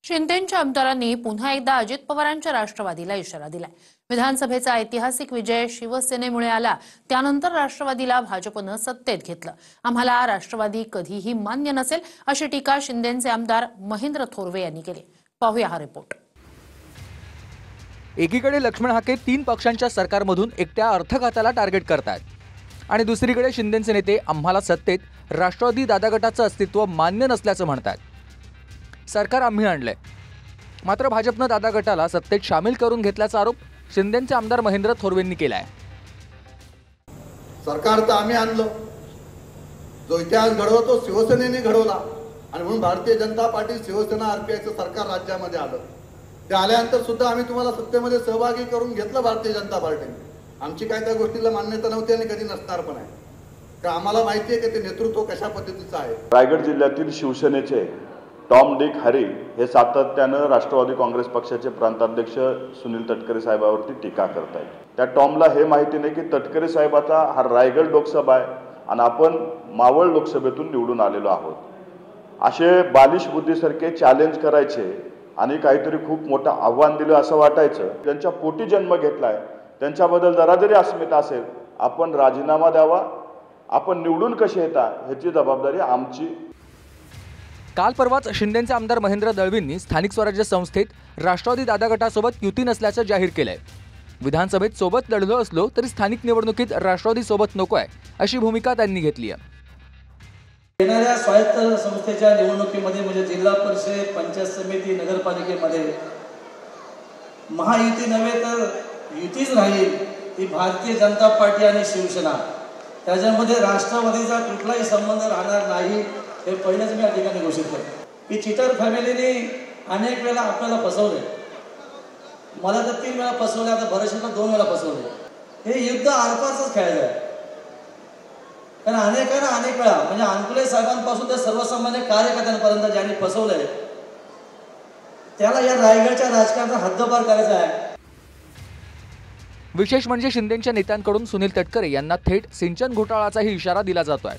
शिंदेच्या आमदारांनी पुन्हा एकदा अजित पवारांच्या राष्ट्रवादीला इशारा दिलाय। विधानसभेचा ऐतिहासिक विजय शिवसेनेमुळे आला, त्यानंतर राष्ट्रवादीला भाजपनं सत्तेत घेतलं। आम्हाला राष्ट्रवादी कधीही मान्य नसेल, अशी टीका शिंदेचे आमदार महेंद्र थोरवे यांनी केली। पाहूया हा रिपोर्ट। एकीकडे लक्ष्मण हाके 3 पक्षांच्या सरकारमधून एकट्या अर्थखात्याला टार्गेट करतात आणि दुसरीकडे शिंदेचे नेते आम्हाला सत्तेत राष्ट्रवादी दादा गटाचं अस्तित्व मान्य नसल्याचं म्हणतात। सरकार आम्ही आणलंय, मात्र भाजपनं दादा गटाला सत्तेत सामील करून घेतल्याचा आरोप शिंदेचे आमदार महेंद्र थोरवेंनी केलाय। सरकार तर आम्ही आणलं, जो इतिहास घडवतो शिवसेनेने घडवला आणि म्हणून भारतीय जनता पार्टी शिवसेना आरपीआयचं सरकार राज्यामध्ये आलं। ते आल्यानंतर सुद्धा आम्ही तुम्हाला सत्तेमध्ये सहभागी करून घेतलं भारतीय जनता पार्टीने। आमची काय त्या गोष्टीला मान्यता नव्हती आणि कधी नसणार पण आहे, कारण आम्हाला माहिती आहे की ते नेतृत्व कशा पद्धतीचं आहे। रायगड जिल्ह्यातील शिवसेनेचे टॉम डिक हॅरी हे सातत्यानं राष्ट्रवादी काँग्रेस पक्षाचे प्रांताध्यक्ष सुनील तटकरे साहेबांवरती टीका करत आहेत। त्या टॉमला हे माहिती नाही की तटकरे साहेबाचा हा रायगड लोकसभा आहे आणि आपण मावळ लोकसभेतून निवडून आलेलो आहोत। असे बालिश बुद्धीसारखे चॅलेंज करायचे आणि काहीतरी खूप मोठं आव्हान दिलं असं वाटायचं। त्यांच्या पोटी जन्म घेतलाय, त्यांच्याबद्दल जरा जरी अस्मिता असेल, आपण राजीनामा द्यावा, आपण निवडून कसे येता ह्याची जबाबदारी आमची। काल परवाच शिंदेचे आमदार महेंद्र दळवींनी स्थानिक स्वराज्य संस्थेत राष्ट्रवादी दादा गटासोबत युती नसल्याचं जाहीर केलंय। विधानसभेत सोबत लढलो असलो तरी स्थानिक निवडणुकीत राष्ट्रवादी सोबत नकोय, अशी भूमिका त्यांनी घेतली आहे। येणाऱ्या स्वायत्त संस्थेच्या निवडणुकीमध्ये म्हणजे जिल्हा परिषद, पंचायत समिती, नगरपालिकेमध्ये महायुती नव्हे तर युतीच राहील, ती भारतीय जनता पार्टी आणि शिवसेना, त्याच्यामध्ये राष्ट्रवादीचा कुठलाही संबंध राहणार नाही, हे पहिलेच मी या ठिकाणी घोषित करतो। की चिटर फॅमिलीने अनेक वेळा आपल्याला फसवले, मला तर 3 वेळा फसवले, आता भरशीला 2 वेळा फसवले। हे युद्ध आरपारच खेळायचं आहे, कारण अनेकांना अनेक वेळा म्हणजे अंकुले साहेबांपासून ते सर्वसामान्य कार्यकर्त्यांपर्यंत ज्यांनी फसवलंय, त्याला या रायगडच्या राजकारणाचा हद्दपार करायचा आहे। विशेष म्हणजे शिंदेच्या नेत्यांकडून सुनील तटकरे यांना थेट सिंचन घोटाळ्याचाही इशारा दिला जातोय।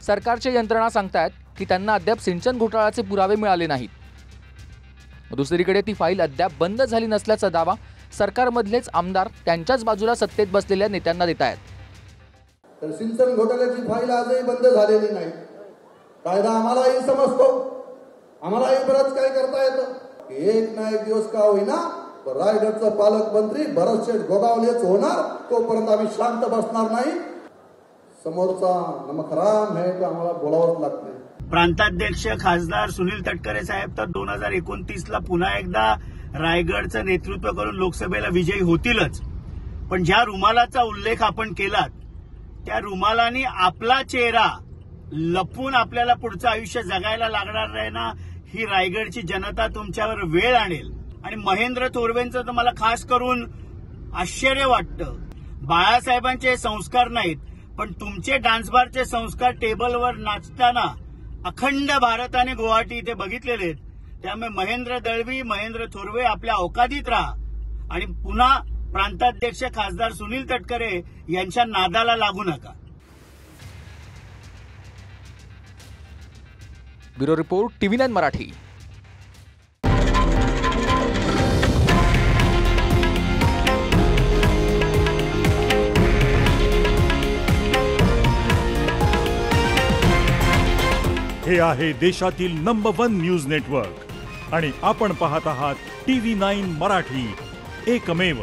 सरकारच्या यंत्रणा सांगतात की त्यांना अद्याप सिंचन घोटाळ्याचे पुरावे मिळाले नाहीत। दुसरीकडे ती फाईल अद्याप बंद झाली नसल्याचा दावा सरकारमधलेच आमदार त्यांच्याच बाजूला सत्तेत बसलेल्या नेत्यांना देत आहेत। तर सिंचन घोटाळ्याची फाईल आजही बंद झालेली नाही। कायदा आम्हालाही समजतो, आम्हालाही बरंच काय करता येतं। एक ना एक दिवस का होईना रायगडचं पालकमंत्री भरतशेठ गोगावलेच होणार, तोपर्यंत आम्ही शांत बसणार नाही। समोरचा नमकराम है तो आम्हाला बोलावंच लागते। प्रांताध्यक्ष खासदार सुनील तटकरे साहेब तर 2029ला पुन्हा एकदा रायगडचं नेतृत्व करून लोकसभेला विजयी होतीलच, पण ज्या रुमालाचा उल्लेख आपण केलात त्या रुमालाने आपला चेहरा लपवून आपल्याला पुढचं आयुष्य जगायला लागणार नाही ना, ही रायगडची जनता तुमच्यावर वेळ आणेल। आणि महेंद्र थोरवेंचं तर मला खास करून आश्चर्य वाटतं। बाळासाहेबांचे संस्कार नाहीत, पण तुमचे डान्सबारचे संस्कार टेबलवर नाचताना अखंड भारताने गुवाहाटी इथे बघितलेले आहेत। त्यामुळे महेंद्र दळवी, महेंद्र थोरवे आपल्या अवकादीत राहा आणि पुन्हा प्रांताध्यक्ष खासदार सुनील तटकरे यांच्या नादाला लागू नका। Bureau report, TV9 Marathi. हे आहे देशातील नंबर 1 न्यूज नेटवर्क आणि आपण पाहत आहात TV9 मराठी, एकमेव।